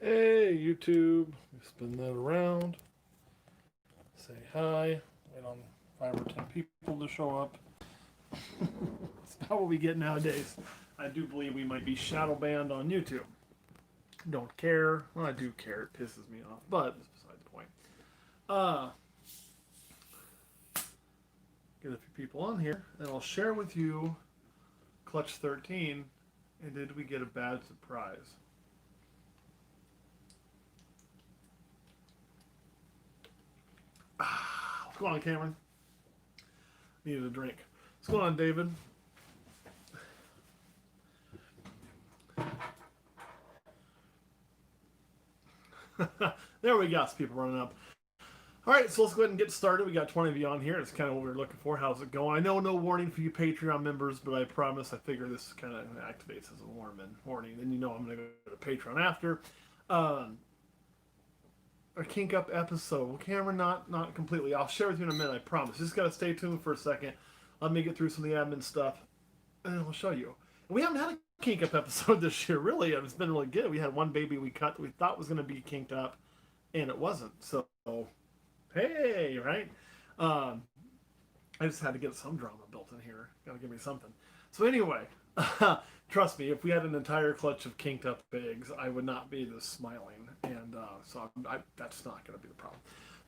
Hey, YouTube. Spin that around. Say hi. Wait on 5 or 10 people to show up. It's not what we get nowadays. I do believe we might be shadow banned on YouTube. Don't care. Well, I do care. It pisses me off, but it's beside the point. Uh, get a few people on here, and I'll share with you Clutch 13. And did we get a bad surprise? What's going on, Cameron? Needed a drink. What's going on, David? There we got some people running up. All right, so let's go ahead and get started. We got 20 of you on here. It's kind of what we were looking for. How's it going? I know no warning for you Patreon members, but I promise I figure this kind of activates as a warning. Then you know I'm going to go to Patreon after. A kink up episode. Well, Cameron, not completely. I'll share with you in a minute. I promise. Just got to stay tuned for a second. Let me get through some of the admin stuff, and then I'll show you. And we haven't had a kink up episode this year, really. It's been really good. We had one baby we cut that we thought was going to be kinked up, and it wasn't. So, hey, right? I just had to get some drama built in here. Got to give me something. So anyway, trust me, if we had an entire clutch of kinked up eggs, I would not be this smiling, and that's not going to be the problem.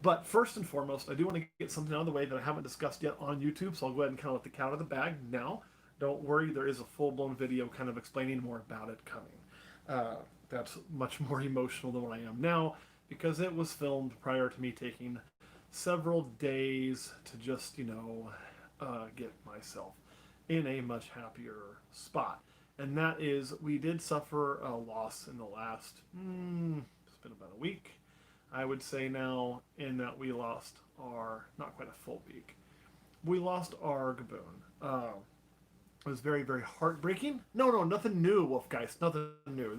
But first and foremost, I do want to get something out of the way that I haven't discussed yet on YouTube, so I'll go ahead and kind of let the cat out of the bag now. Don't worry, there is a full-blown video kind of explaining more about it coming. That's much more emotional than what I am now, because it was filmed prior to me taking several days to just, get myself in a much happier spot. And that is, we did suffer a loss in the last, it's been about a week, I would say now, in that we lost not quite a full week, we lost our Gaboon. It was very, very heartbreaking. No, nothing new, Wolfgeist, nothing new.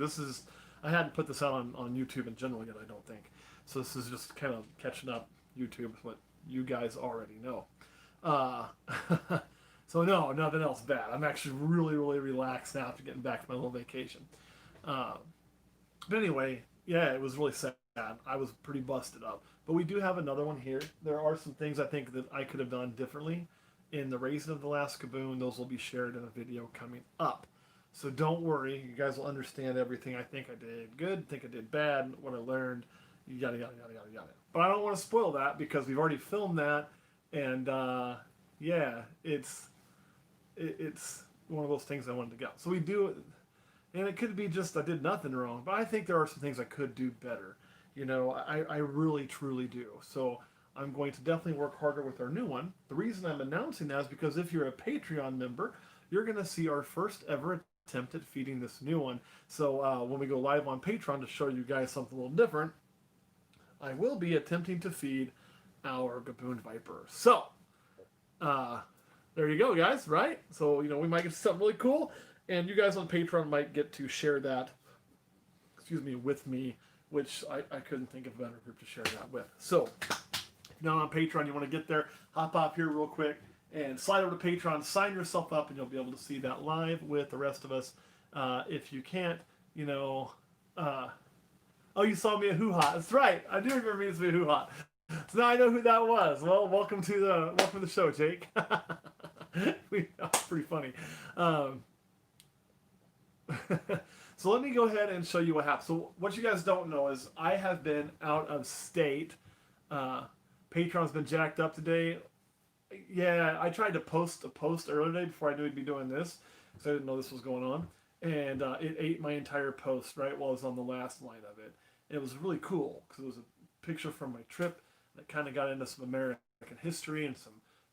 I hadn't put this out on YouTube in general yet, I don't think. So this is just kind of catching up YouTube with what you guys already know. Uh, so no, nothing else bad. I'm actually really, really relaxed now after getting back from my little vacation. Uh, but anyway, yeah, it was really sad. I was pretty busted up. But we do have another one here. There are some things I think that I could have done differently in the raising of the last Gaboon. Those will be shared in a video coming up. So don't worry, you guys will understand everything I think I did good, think I did bad, what I learned, yada, yada, yada, yada, yada. But I don't want to spoil that because we've already filmed that, and yeah, it's one of those things I wanted to go. So we do, and it could be just I did nothing wrong, but I think there are some things I could do better. I really, truly do. So I'm going to definitely work harder with our new one. The reason I'm announcing that is because if you're a Patreon member, you're going to see our first ever attempt at feeding this new one. So when we go live on Patreon to show you guys something a little different, I will be attempting to feed our Gaboon Viper. So, there you go, guys, right? So, we might get something really cool, and you guys on Patreon might get to share that, with me, which I couldn't think of a better group to share that with. So, if you're not on Patreon, you want to get there, hop off here real quick, and slide over to Patreon, sign yourself up, and you'll be able to see that live with the rest of us. If you can't, oh, you saw me at Hoo Ha. That's right. I do remember me at Hoo Ha. So now I know who that was. Well, welcome to the show, Jake. That's pretty funny. So let me go ahead and show you what happened. So what you guys don't know is I have been out of state. Patreon's been jacked up today. Yeah, I tried to post a post earlier today before I knew we'd be doing this, because I didn't know this was going on. And it ate my entire post right while I was on the last line of it. And it was really cool because it was a picture from my trip that kind of got into some American history and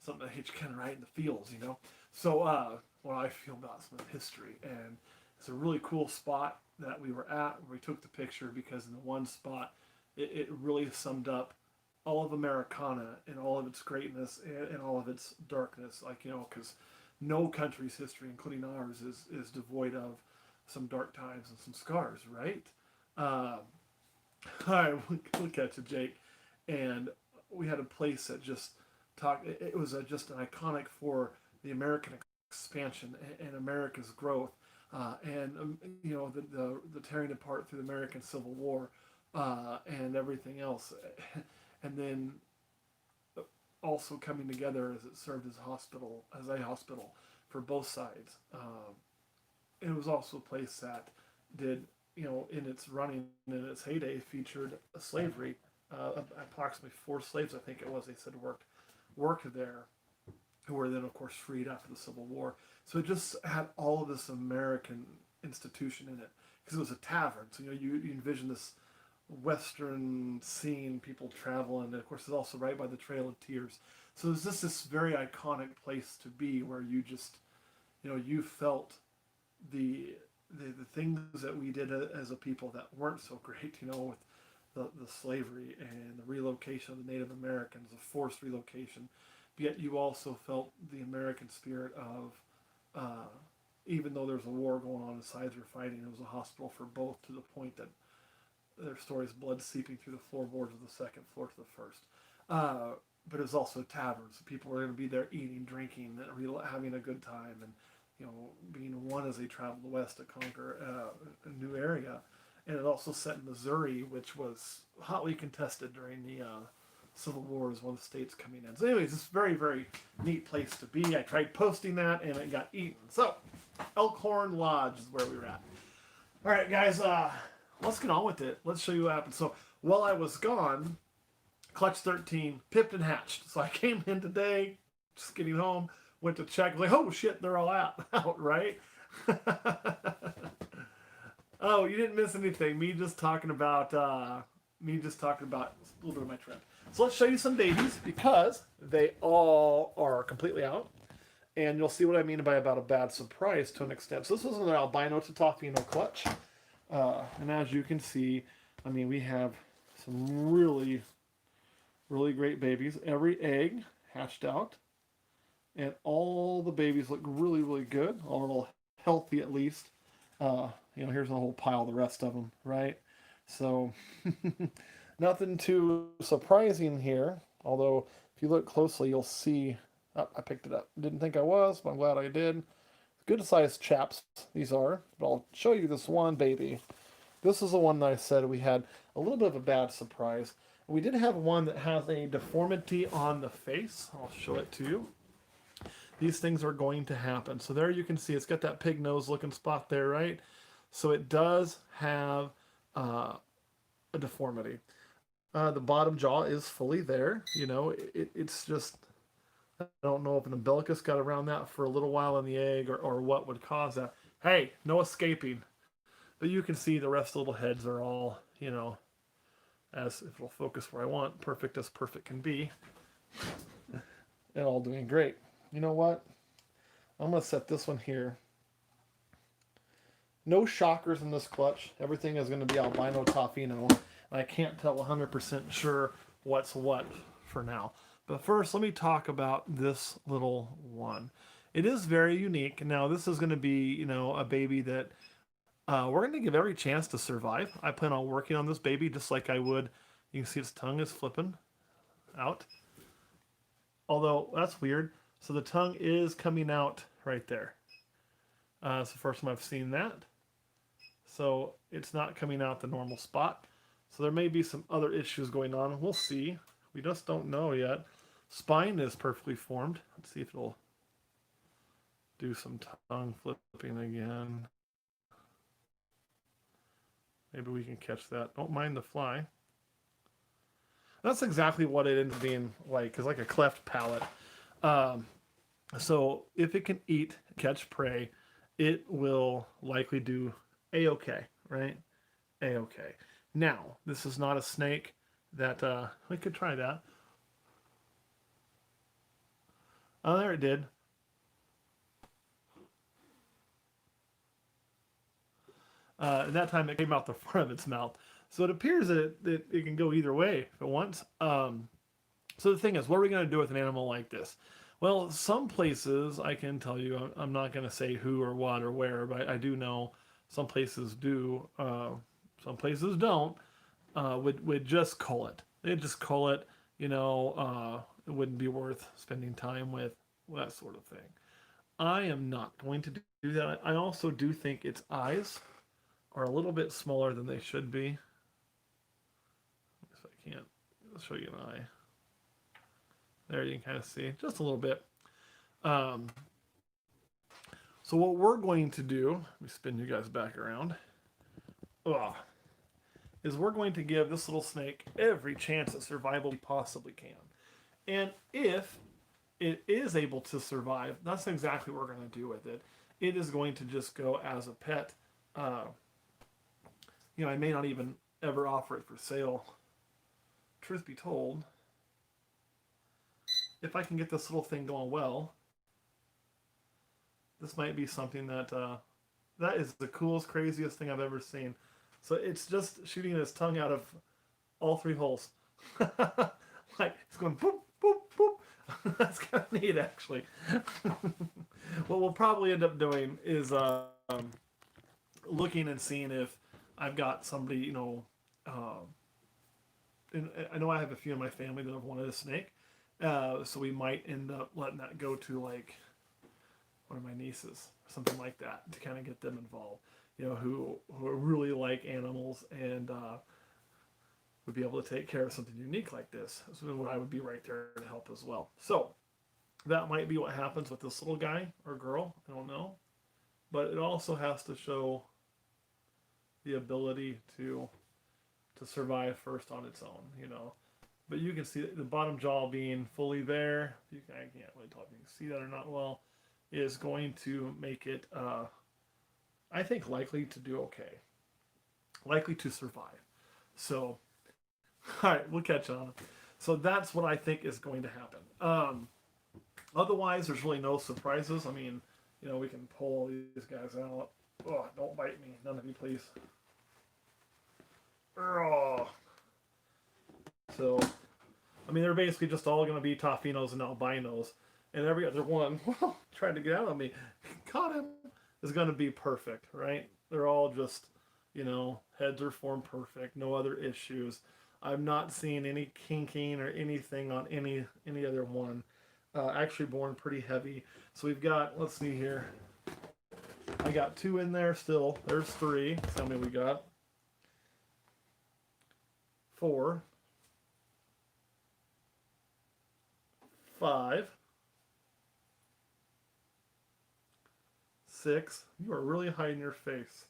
something that hit you kind of right in the feels, So what I feel about some history, and it's a really cool spot that we were at where we took the picture, because in the one spot it really summed up all of Americana and all of its greatness and all of its darkness, because no country's history, including ours, is devoid of some dark times and some scars, right? All right, we'll catch it, Jake. And we had a place that just talked. It was just an iconic for the American expansion and America's growth. and the tearing apart through the American Civil War, and everything else, and then also coming together as it served as a hospital for both sides. It was also a place that did, in its running, in its heyday, featured slavery. Approximately 4 slaves, I think it was, they said worked there, who were then, of course, freed after the Civil War. So it just had all of this American institution in it because it was a tavern. So you envision this Western scene, people traveling. And of course, it's also right by the Trail of Tears. So there's just this very iconic place to be where you just, you felt the the things that we did as a people that weren't so great, with the slavery and the relocation of the Native Americans, the forced relocation. But yet you also felt the American spirit of, even though there's a war going on, the sides were fighting, it was a hospital for both, to the point that their stories blood seeping through the floorboards of the second floor to the first. But it was also taverns. People were going to be there eating, drinking, having a good time, and being one as they traveled west to conquer a new area. And it also set in Missouri, which was hotly contested during the Civil War as one of the states coming in. So anyways, it's a very, very neat place to be. I tried posting that, and it got eaten. So, Elkhorn Lodge is where we were at. All right, guys, let's get on with it. Let's show you what happened. So, while I was gone, Clutch 13 pipped and hatched. So I came in today, just getting home, went to check, like, oh shit, they're all out, right? Oh, you didn't miss anything. Me just talking about a little bit of my trip. So let's show you some babies because they all are completely out. And you'll see what I mean by about a bad surprise to an extent. So this was an albino Tofino clutch. And as you can see, we have some really, really great babies. Every egg hatched out. And all the babies look really, really good. All a little healthy at least. Here's a whole pile of the rest of them, right? So, nothing too surprising here. Although, if you look closely, you'll see... Oh, I picked it up. Didn't think I was, but I'm glad I did. Good sized chaps, these are. But I'll show you this one baby. This is the one that I said we had a little bit of a bad surprise. We did have one that has a deformity on the face. I'll show it to you. These things are going to happen. So there you can see it's got that pig nose looking spot there, right? So it does have a deformity. The bottom jaw is fully there. It's just, I don't know if an umbilicus got around that for a little while in the egg or what would cause that. Hey, no escaping. But you can see the rest of the little heads are all, as if it'll focus where I want, perfect as perfect can be. And all doing great. You know what? I'm going to set this one here. No shockers in this clutch. Everything is going to be albino Tofino. I can't tell 100% sure what's what for now. But first, let me talk about this little one. It is very unique. Now, this is going to be, a baby that we're going to give every chance to survive. I plan on working on this baby just like I would. You can see its tongue is flipping out. Although, that's weird. So the tongue is coming out right there. It's the first time I've seen that. So it's not coming out the normal spot. So there may be some other issues going on. We'll see. We just don't know yet. Spine is perfectly formed. Let's see if it'll do some tongue flipping again. Maybe we can catch that. Don't mind the fly. That's exactly what it ends up being like. It's like a cleft palate. So if it can eat, catch prey, it will likely do A-okay, right? A-okay. Now, this is not a snake that, we could try that. Oh, there it did. That time it came out the front of its mouth. So it appears that it can go either way if it wants. So the thing is, what are we going to do with an animal like this? Well, some places, I can tell you, I'm not going to say who or what or where, but I do know some places do, some places don't, would just cull it. They'd just cull it, it wouldn't be worth spending time with, that sort of thing. I am not going to do that. I also do think its eyes are a little bit smaller than they should be. If I can't, I'll show you an eye. There you can kind of see just a little bit. Um, so what we're going to do, let me spin you guys back around, is we're going to give this little snake every chance at survival we possibly can. And if it is able to survive, that's exactly what we're going to do with it. It is going to just go as a pet. I may not even ever offer it for sale. Truth be told, if I can get this little thing going well, this might be something that is the coolest, craziest thing I've ever seen. So it's just shooting his tongue out of all 3 holes. Like, it's going boop, boop, boop. That's kind of neat, actually. What we'll probably end up doing is looking and seeing if I've got somebody, and I know I have a few in my family that have wanted a snake. So we might end up letting that go to, like, one of my nieces, something like that, to kind of get them involved. Who really like animals and would be able to take care of something unique like this. So I would be right there to help as well. So that might be what happens with this little guy or girl. I don't know. But it also has to show the ability to survive first on its own. But you can see the bottom jaw being fully there. I can't really tell if you can see that or not well. Is going to make it, I think, likely to do okay. Likely to survive. So, all right, we'll catch on. So that's what I think is going to happen. Otherwise, there's really no surprises. I mean, we can pull these guys out. Oh, don't bite me. None of you, please. Oh. So, I mean, they're basically just all going to be Toffinos and albinos. And every other one, trying to get out of me, caught him, is going to be perfect, right? They're all just, heads are formed perfect, no other issues. I'm not seeing any kinking or anything on any other one. Actually born pretty heavy. So we've got, let's see here. I got 2 in there still. There's 3. Tell me we got 4, 5, 6. You are really hiding your face.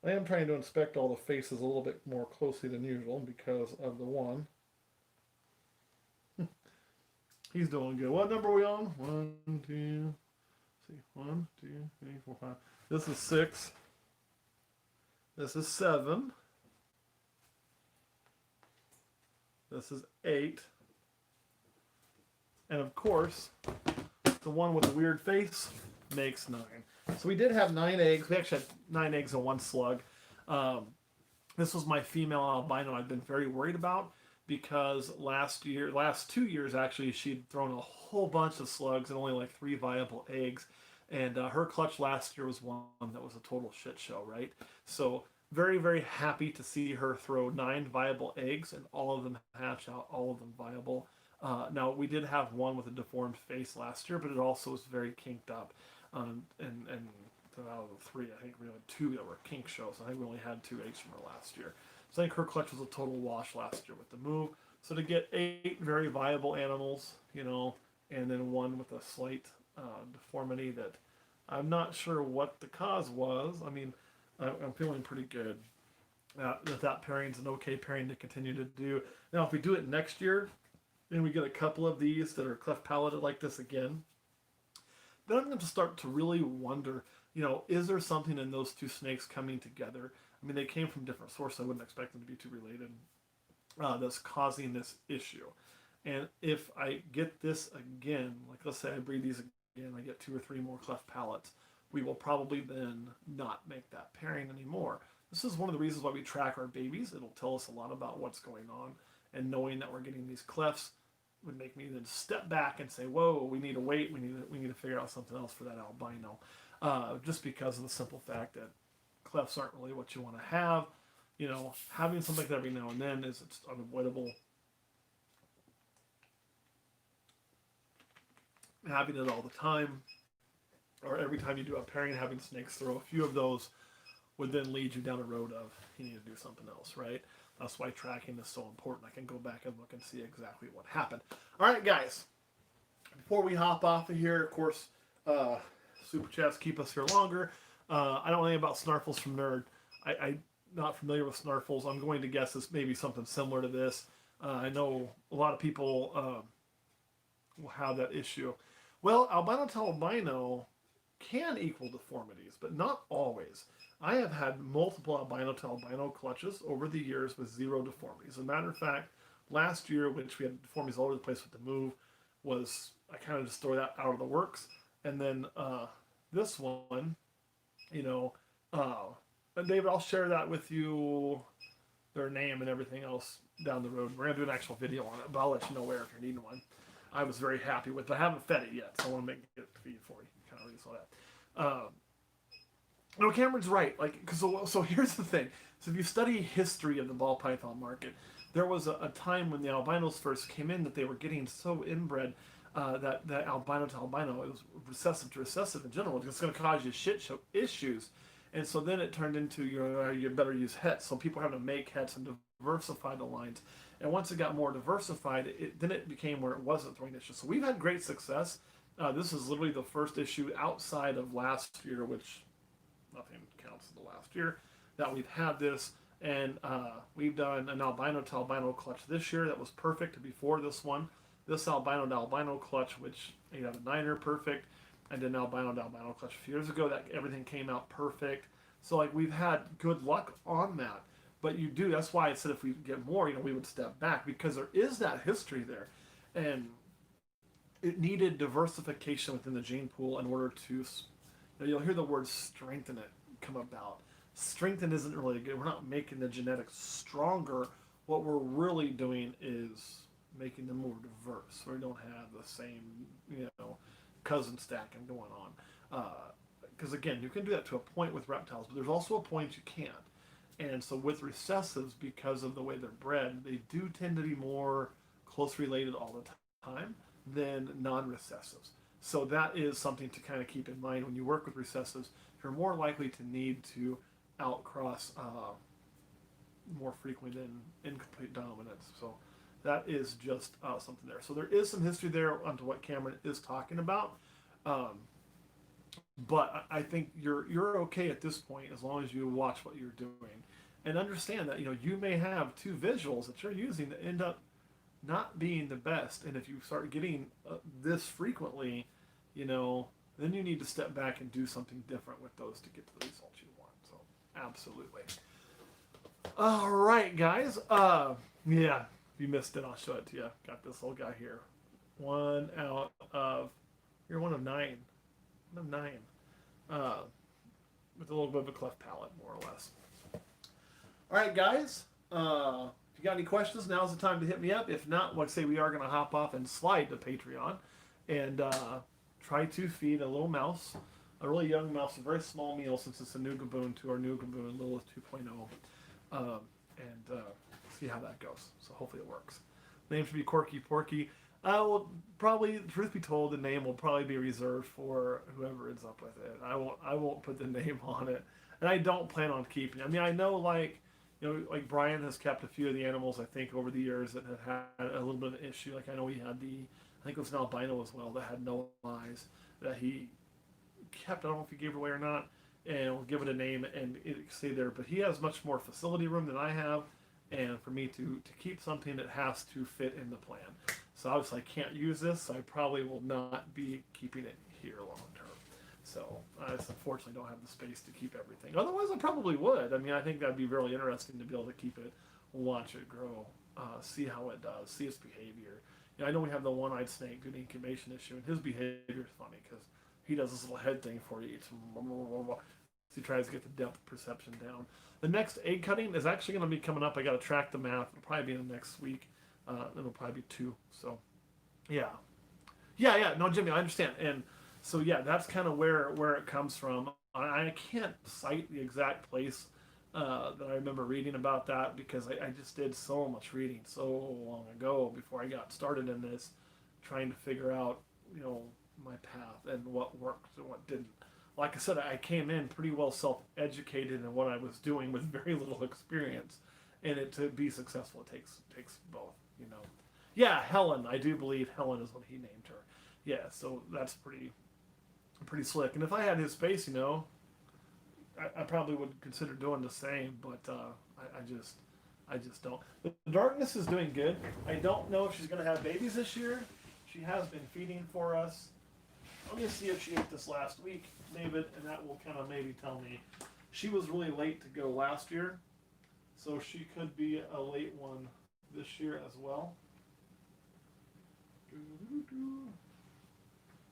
I am trying to inspect all the faces a little bit more closely than usual because of the one. He's doing good. What number are we on? 1, 2, see, 1, 2, 3, 4, 5. This is 6. This is 7. This is 8. And of course, the one with the weird face makes 9. So we did have 9 eggs. We actually had 9 eggs and 1 slug. This was my female albino I've been very worried about because last 2 years actually, she'd thrown a whole bunch of slugs and only like 3 viable eggs. And her clutch last year was one that was a total shit show, right? So very, very happy to see her throw 9 viable eggs and all of them hatch out, all of them viable. Now, we did have one with a deformed face last year, but it also was very kinked up. And out of the 3, I think we had 2 that were kink shows. I think we only had 2 eggs from her last year. So I think her clutch was a total wash last year with the move. So to get 8 very viable animals, and then one with a slight deformity that I'm not sure what the cause was. I mean, I'm feeling pretty good. That pairing's an okay pairing to continue to do. Now, if we do it next year, and we get a couple of these that are cleft palated like this again, then I'm going to start to really wonder, is there something in those 2 snakes coming together? I mean, they came from different sources. I wouldn't expect them to be too related. That's causing this issue. And if I get this again, like let's say I breed these again, I get 2 or 3 more cleft palates, we will probably then not make that pairing anymore. This is one of the reasons why we track our babies. It'll tell us a lot about what's going on. And knowing that we're getting these clefts would make me then step back and say, whoa, we need to wait. We need to figure out something else for that albino. Just because of the simple fact that clefts aren't really what you want to have. Having something like that every now and then it's unavoidable. Having it all the time or every time you do a pairing having snakes throw, a few of those would then lead you down a road of you need to do something else, right? That's why tracking is so important. I can go back and look and see exactly what happened. All right, guys, before we hop off of here, of course, uh, super chats keep us here longer. I don't know anything about Snarfles from Nerd. I'm not familiar with Snarfles. I'm going to guess it's maybe something similar to this. I know a lot of people will have that issue. Well, albino to albino can equal deformities, but not always. I have had multiple albino to albino clutches over the years with zero deformities. As a matter of fact, last year, which we had deformities all over the place with the move, was I kind of just throw that out of the works. And then this one, you know, and David, I'll share that with you, their name and everything else down the road. We're gonna do an actual video on it, but I'll let you know where if you're needing one. I was very happy with it. I haven't fed it yet, so I want to make it feed for you. Kind of already saw that. No, Cameron's right. Like, cause so here's the thing. So if you study history of the ball python market, there was a time when the albinos first came in that they were getting so inbred that albino to albino, it was recessive to recessive in general. It's going to cause you shit show issues. And so then it turned into you better use hets. So people having to make hets and diversify the lines. And once it got more diversified, then it became where it wasn't throwing issues. So we've had great success. This is literally the first issue outside of last year, which nothing counts as the last year, that we've had this. And we've done an albino to albino clutch this year that was perfect before this one. This albino to albino clutch, which you have a niner perfect, and an albino to albino clutch a few years ago that everything came out perfect. So like we've had good luck on that. But you do, that's why I said if we get more, we would step back because there is that history there. And it needed diversification within the gene pool in order to, you'll hear the word strengthen it come about. Strengthen isn't really good. We're not making the genetics stronger. What we're really doing is making them more diverse. So we don't have the same, cousin stacking going on. Because again, you can do that to a point with reptiles, but there's also a point you can't. And so with recessives, because of the way they're bred, they do tend to be more close related all the time than non-recessives. So that is something to kind of keep in mind when you work with recessives. You're more likely to need to outcross more frequently than incomplete dominance. So that is just something there. So there is some history there onto what Cameron is talking about. But I think you're okay at this point as long as you watch what you're doing and understand that you may have two visuals that you're using that end up not being the best. And if you start getting this frequently, then you need to step back and do something different with those to get to the results you want. So absolutely. All right, guys. Yeah, if you missed it, I'll show it to you. Got this little guy here. You're one of nine. One of nine. With a little bit of a cleft palate, more or less. All right, guys. If you got any questions, now's the time to hit me up. If not, like I say, we are going to hop off and slide to Patreon and try to feed a little mouse, a really young mouse, a very small meal since it's a new gaboon to our new gaboon, Lilith 2.0, and see how that goes. So hopefully it works. Name should be Corky Porky. Well, probably, truth be told, the name will probably be reserved for whoever ends up with it. I won't put the name on it, and I don't plan on keeping it. I mean, I know like Brian has kept a few of the animals I think over the years that have had a little bit of an issue. Like I know he had I think it was an albino as well that had no eyes that he kept. I don't know if he gave it away or not, and we'll give it a name and it stay there. But he has much more facility room than I have, and for me to keep something that has to fit in the plan. So obviously I can't use this, so I probably will not be keeping it here long term. So I just unfortunately don't have the space to keep everything. Otherwise I probably would. I mean, I think that'd be really interesting to be able to keep it, watch it grow, see how it does, see its behavior. I know we have the one-eyed snake due to incubation issue, and his behavior is funny because he does this little head thing for you. He tries to get the depth perception down. The next egg cutting is actually going to be coming up. I got to track the math. It'll probably be in the next week. It'll probably be 2. So, yeah. No, Jimmy, I understand. And so, yeah, that's kind of where it comes from. I can't cite the exact place that I remember reading about that because I just did so much reading so long ago before I got started in this, trying to figure out, my path and what worked and what didn't. Like I said, I came in pretty well self-educated in what I was doing with very little experience, and it to be successful, it takes both. You know, yeah, Helen. I do believe Helen is what he named her. Yeah, so that's pretty slick. And if I had his space, you know, I probably would consider doing the same. But I just don't. The darkness is doing good. I don't know if she's gonna have babies this year. She has been feeding for us. Let me see if she ate this last week, David, and that will kind of maybe tell me. She was really late to go last year, so she could be a late one this year as well.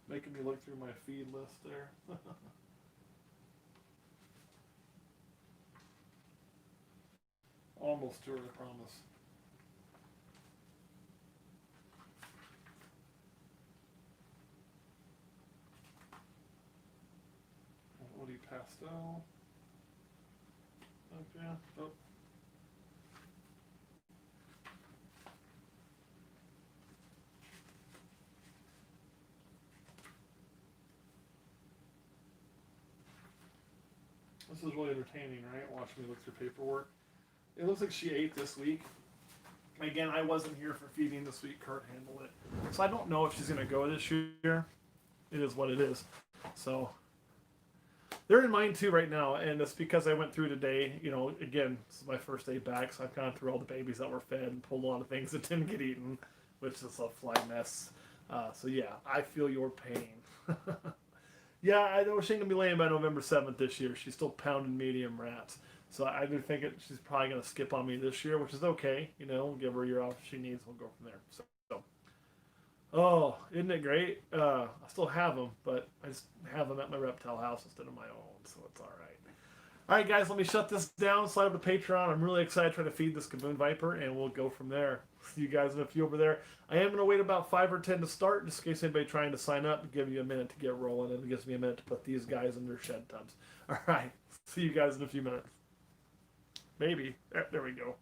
Making me look through my feed list there. Almost to her, I promise. Woody Pastel. Okay. Oh. This is really entertaining, right? Watching me look through paperwork. It looks like she ate this week. Again, I wasn't here for feeding this week. Kurt handled it. So I don't know if she's going to go this year. It is what it is. So they're in mine too right now. And it's because I went through today. You know, again, this is my first day back. So I've gone through all the babies that were fed and pulled a lot of things that didn't get eaten, which is a fly mess. So yeah, I feel your pain. Yeah, I know she ain't going to be laying by November 7th this year. She's still pounding medium rats. So I do think she's probably going to skip on me this year, which is okay. You know, we'll give her a year off if she needs. We'll go from there. So oh, isn't it great? I still have them, but I just have them at my reptile house instead of my own, so it's all right. All right, guys, let me shut this down. Slide over to Patreon. I'm really excited to try to feed this Gaboon Viper, and we'll go from there. See you guys in a few over there. I am going to wait about 5 or 10 to start, just in case anybody trying to sign up. Give you a minute to get rolling, and it gives me a minute to put these guys in their shed tubs. All right, see you guys in a few minutes. Maybe. There we go.